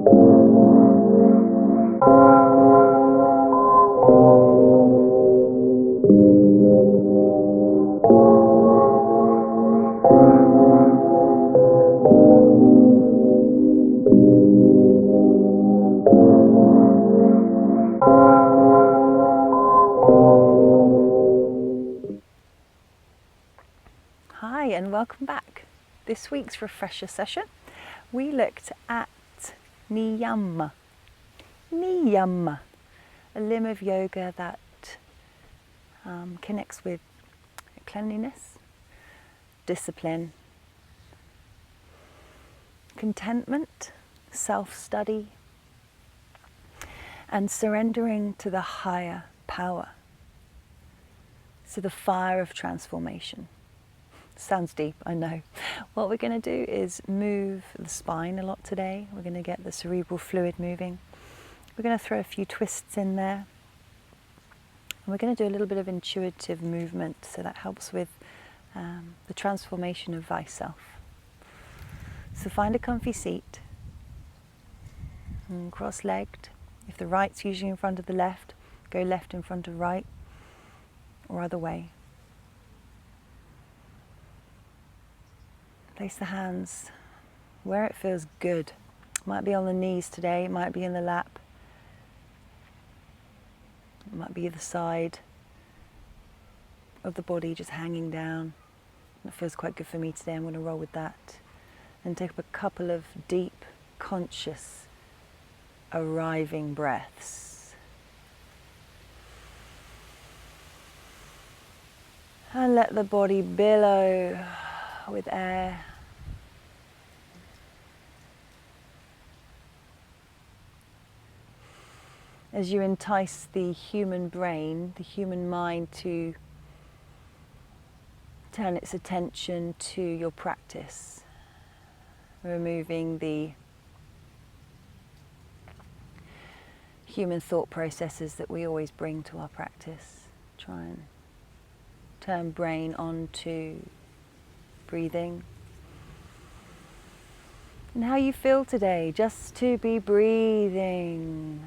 Hi and welcome back. This week's refresher session, we looked at Niyama. Niyama, a limb of yoga that connects with cleanliness, discipline, contentment, self-study, and surrendering to the higher power, to the fire of transformation. Sounds deep, I know. What we're going to do is move the spine a lot today. We're going to get the cerebral fluid moving. We're going to throw a few twists in there. And we're going to do a little bit of intuitive movement, so that helps with the transformation of thyself. So find a comfy seat, and cross-legged. If the right's usually in front of the left, go left in front of right, or other way. Place the hands where it feels good. It might be on the knees today, it might be in the lap, it might be the side of the body just hanging down. That feels quite good for me today. I'm going to roll with that. And take up a couple of deep, conscious, arriving breaths. And let the body billow with air. As you entice the human brain, the human mind, to turn its attention to your practice, removing the human thought processes that we always bring to our practice. Try and turn brain onto breathing. And how you feel today, just to be breathing.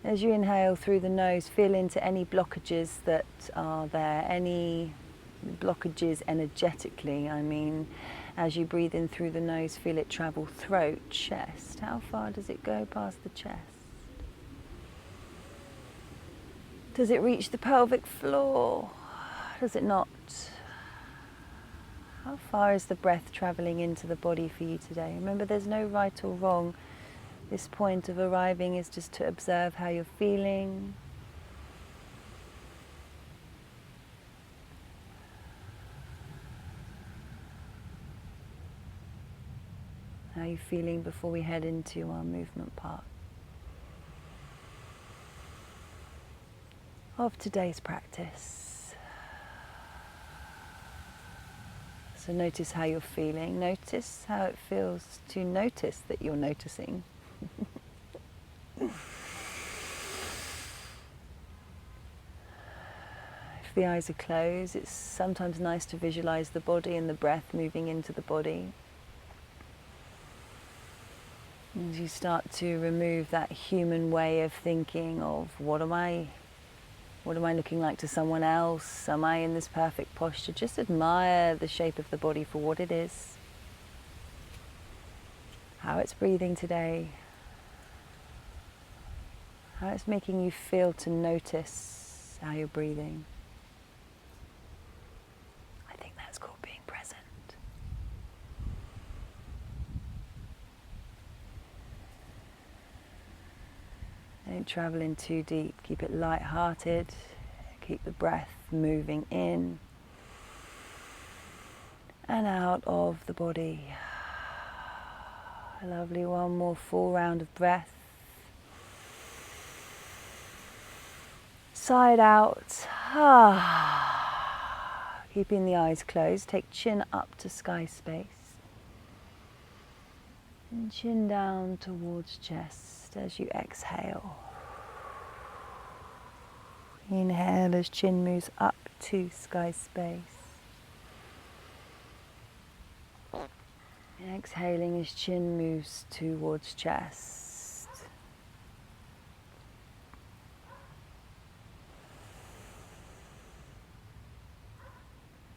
As you inhale through the nose, feel into any blockages that are there, any blockages energetically. I mean, as you breathe in through the nose, feel it travel throat, chest. How far does it go past the chest? Does it reach the pelvic floor? Does it not? How far is the breath travelling into the body for you today? Remember, there's no right or wrong. This point of arriving is just to observe how you're feeling. How are you feeling before we head into our movement part of today's practice? So notice how you're feeling. Notice how it feels to notice that you're noticing. If the eyes are closed, it's sometimes nice to visualize the body and the breath moving into the body. As you start to remove that human way of thinking of what am I looking like to someone else? Am I in this perfect posture? Just admire the shape of the body for what it is. How it's breathing today. How it's making you feel to notice how you're breathing. I think that's called being present. Don't travel in too deep. Keep it light-hearted. Keep the breath moving in and out of the body. Lovely. One more full round of breath. Side out. Keeping the eyes closed. Take chin up to sky space. And chin down towards chest as you exhale. Inhale as chin moves up to sky space. Exhaling as chin moves towards chest.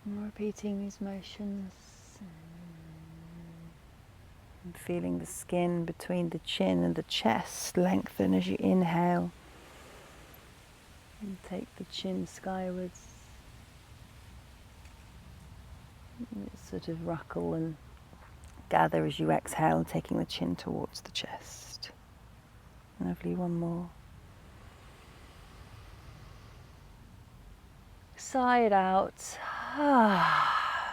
And repeating these motions. And feeling the skin between the chin and the chest lengthen as you inhale. And take the chin skywards. And sort of ruckle and gather as you exhale, taking the chin towards the chest. Lovely, one more. Sigh it out.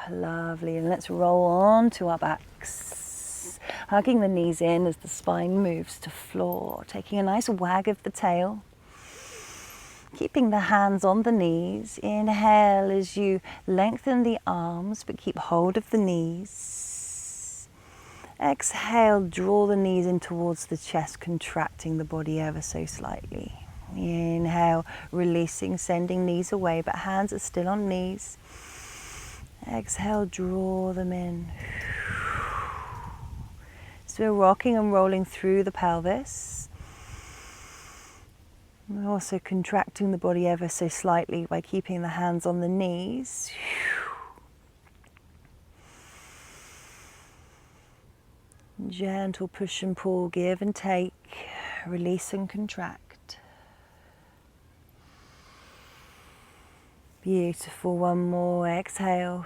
Lovely, and let's roll on to our backs. Hugging the knees in as the spine moves to floor, taking a nice wag of the tail. Keeping the hands on the knees. Inhale as you lengthen the arms, but keep hold of the knees. Exhale, draw the knees in towards the chest, contracting the body ever so slightly. Inhale, releasing, sending knees away, but hands are still on knees. Exhale, draw them in. So we're rocking and rolling through the pelvis. We're also contracting the body ever so slightly by keeping the hands on the knees. Gentle push and pull, give and take, release and contract. Beautiful, one more, exhale.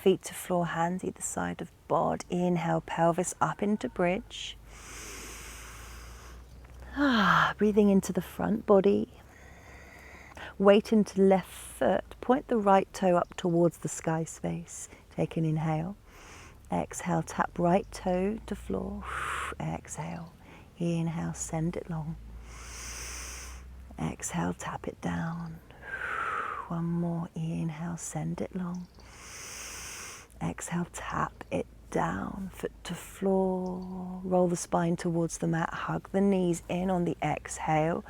Feet to floor, hands either side of bod. Inhale, pelvis up into bridge. Breathing into the front body. Weight into left foot. Point the right toe up towards the sky space. Take an inhale. Exhale, tap right toe to floor. Exhale. Inhale, send it long. Exhale, tap it down. One more. Inhale, send it long. Exhale, tap it down. Foot to floor. Roll the spine towards the mat. Hug the knees in on the exhale.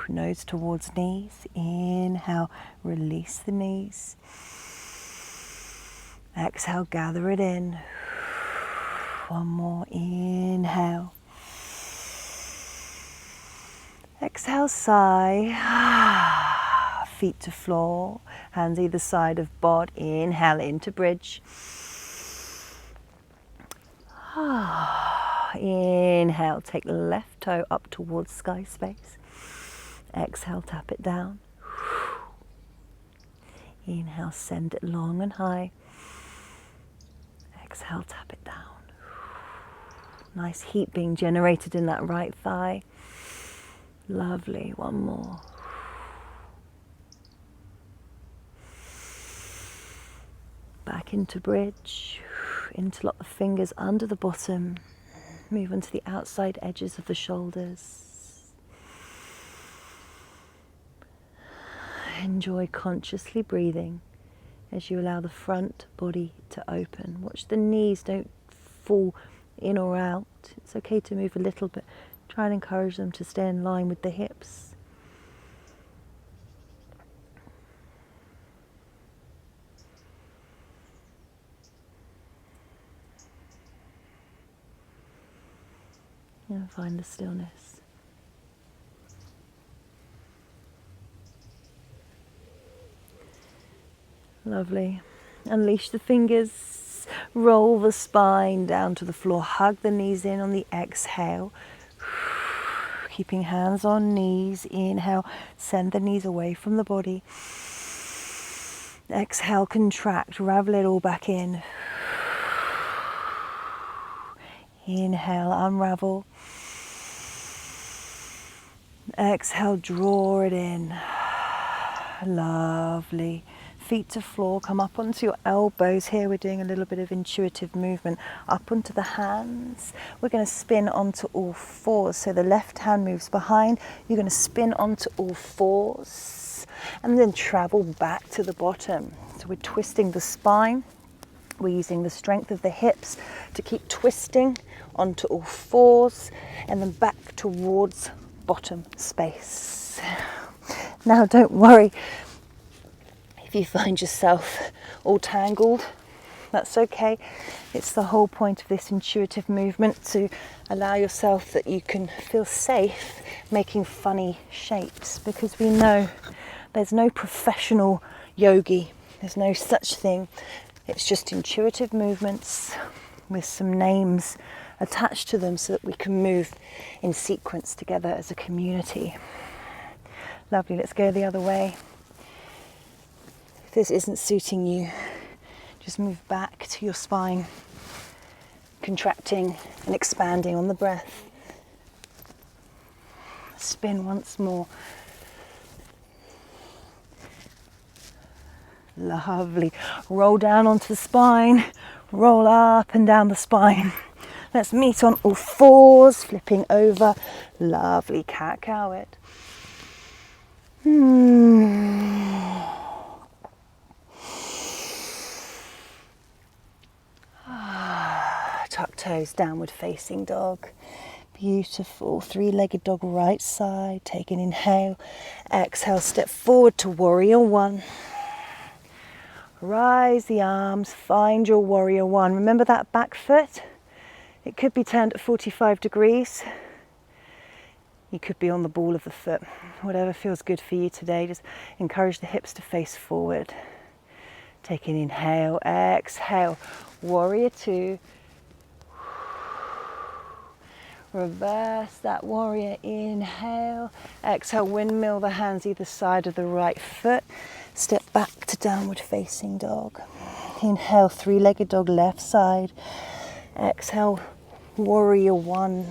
Nose towards knees. Inhale, release the knees. Exhale, gather it in. One more. Inhale. Exhale, sigh. Feet to floor. Hands either side of bod. Inhale into bridge. Inhale, take the left toe up towards sky space. Exhale, tap it down. Inhale, send it long and high. Exhale, tap it down. Nice heat being generated in that right thigh. Lovely, one more. Back into bridge. Interlock the fingers under the bottom. Move onto the outside edges of the shoulders. Enjoy consciously breathing as you allow the front body to open. Watch the knees don't fall in or out. It's okay to move a little, but try and encourage them to stay in line with the hips. And find the stillness. Lovely. Unleash the fingers. Roll the spine down to the floor. Hug the knees in on the exhale. Keeping hands on knees. Inhale. Send the knees away from the body. Exhale, contract. Ravel it all back in. Inhale, unravel. Exhale, draw it in. Lovely. Feet to floor, come up onto your elbows. Here we're doing a little bit of intuitive movement up onto the hands. We're going to spin onto all fours. So the left hand moves behind. You're going to spin onto all fours and then travel back to the bottom. So we're twisting the spine. We're using the strength of the hips to keep twisting onto all fours and then back towards bottom space. Now don't worry if you find yourself all tangled That's okay. It's the whole point of this intuitive movement, to allow yourself that you can feel safe making funny shapes, because we know there's no professional yogi. There's no such thing. It's just intuitive movements with some names attached to them so that we can move in sequence together as a community. Lovely, let's go the other way. If this isn't suiting you, just move back to your spine, contracting and expanding on the breath. Spin once more. Lovely. Roll down onto the spine, roll up and down the spine. Let's meet on all fours, flipping over. Lovely, cat-cow it. Tuck toes, downward facing dog. Beautiful. Three-legged dog, right side. Take an inhale. Exhale, step forward to warrior one. Rise the arms, find your warrior one. Remember that back foot? It could be turned at 45 degrees. You could be on the ball of the foot. Whatever feels good for you today, just encourage the hips to face forward. Take an inhale, exhale, warrior two. Reverse that warrior, inhale, exhale, windmill the hands either side of the right foot. Step back to downward facing dog. Inhale, three-legged dog, left side. Exhale, warrior one.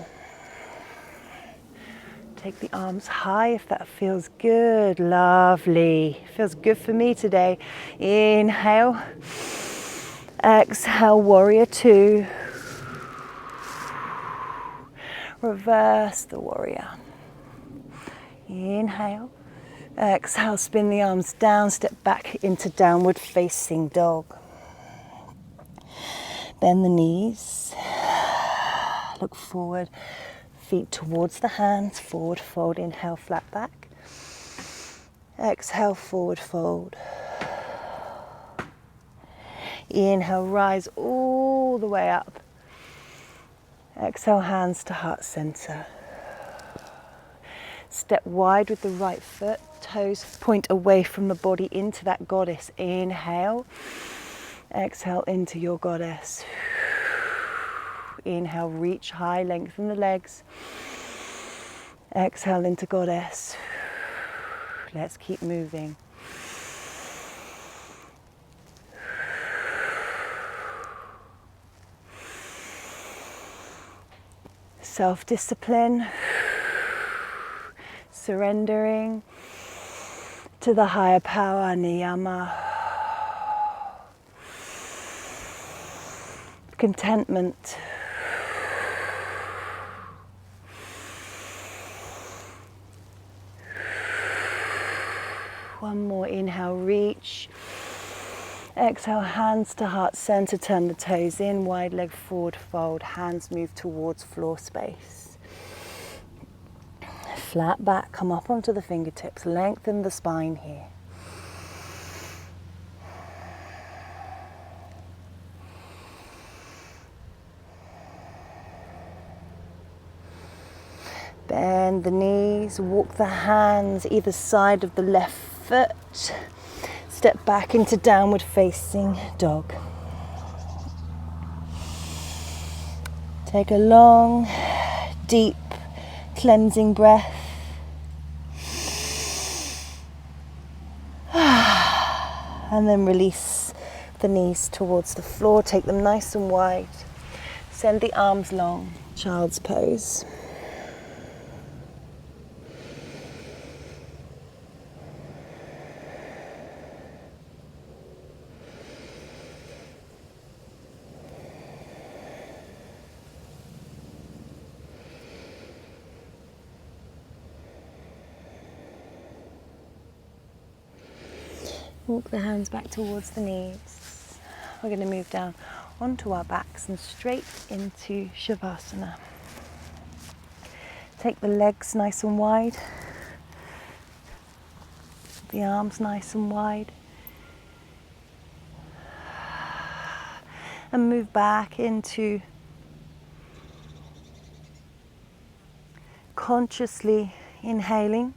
Take the arms high if that feels good. Lovely. Feels good for me today. Inhale. Exhale, warrior two. Reverse the warrior. Inhale. Exhale, spin the arms down, step back into downward facing dog. Bend the knees. Look forward. Feet towards the hands. Forward fold. Inhale, flat back. Exhale, forward fold. Inhale, rise all the way up. Exhale, hands to heart center. Step wide with the right foot. Toes point away from the body into that goddess. Inhale. Exhale into your goddess. Inhale, reach high, lengthen the legs. Exhale into goddess. Let's keep moving. Self-discipline. Surrendering to the higher power, Niyama. Contentment. One more, inhale, reach. Exhale, hands to heart center, turn the toes in, wide leg forward fold, hands move towards floor space. Flat back, come up onto the fingertips, lengthen the spine here. Bend the knees, walk the hands either side of the left foot. Step back into downward facing dog. Take a long, deep, cleansing breath. And then release the knees towards the floor. Take them nice and wide. Send the arms long, child's pose. Walk the hands back towards the knees. We're going to move down onto our backs and straight into Shavasana. Take the legs nice and wide, the arms nice and wide. and move back into consciously inhaling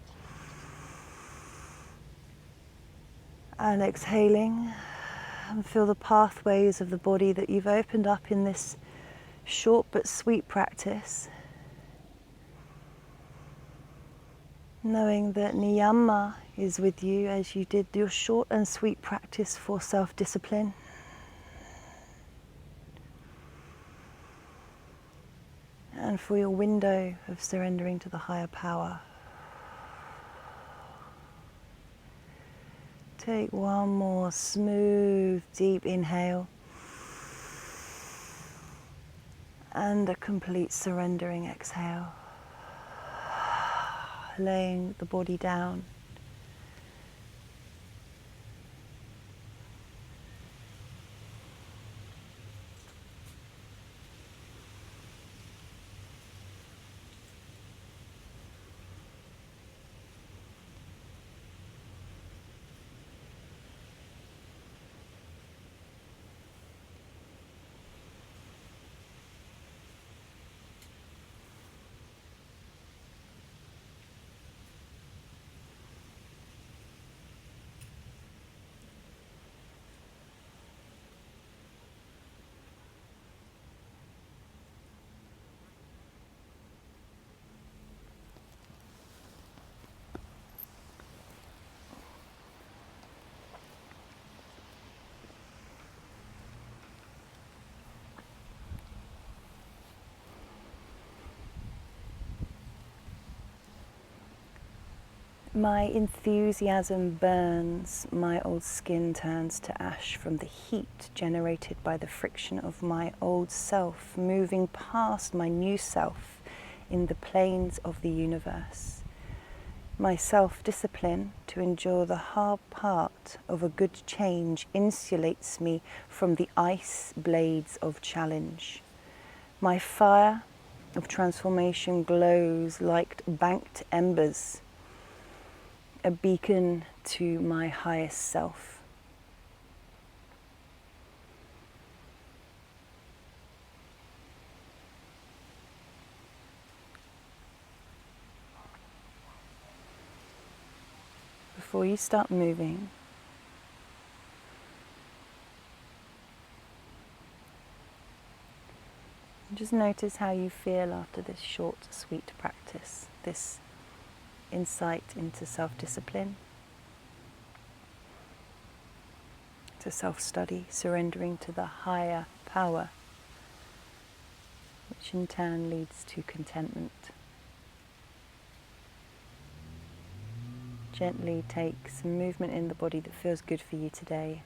and exhaling, and feel the pathways of the body that you've opened up in this short but sweet practice, knowing that Niyama is with you as you did your short and sweet practice for self-discipline. And for your window of surrendering to the higher power. Take one more smooth, deep inhale. And a complete surrendering exhale. Laying the body down. My enthusiasm burns, my old skin turns to ash from the heat generated by the friction of my old self moving past my new self in the planes of the universe. My self-discipline to endure the hard part of a good change insulates me from the ice blades of challenge. My fire of transformation glows like banked embers, a beacon to my highest self. Before you start moving, just notice how you feel after this short, sweet practice, this insight into self-discipline, to self-study, surrendering to the higher power, which in turn leads to contentment. Gently take some movement in the body that feels good for you today,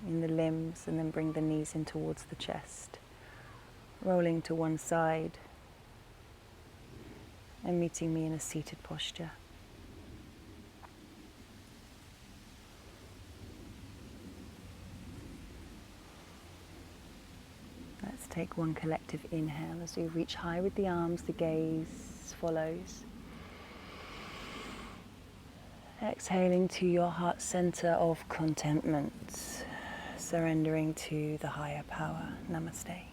in the limbs, and then bring the knees in towards the chest, rolling to one side and meeting me in a seated posture. Let's take one collective inhale as we reach high with the arms, the gaze follows. Exhaling to your heart center of contentment, surrendering to the higher power. Namaste.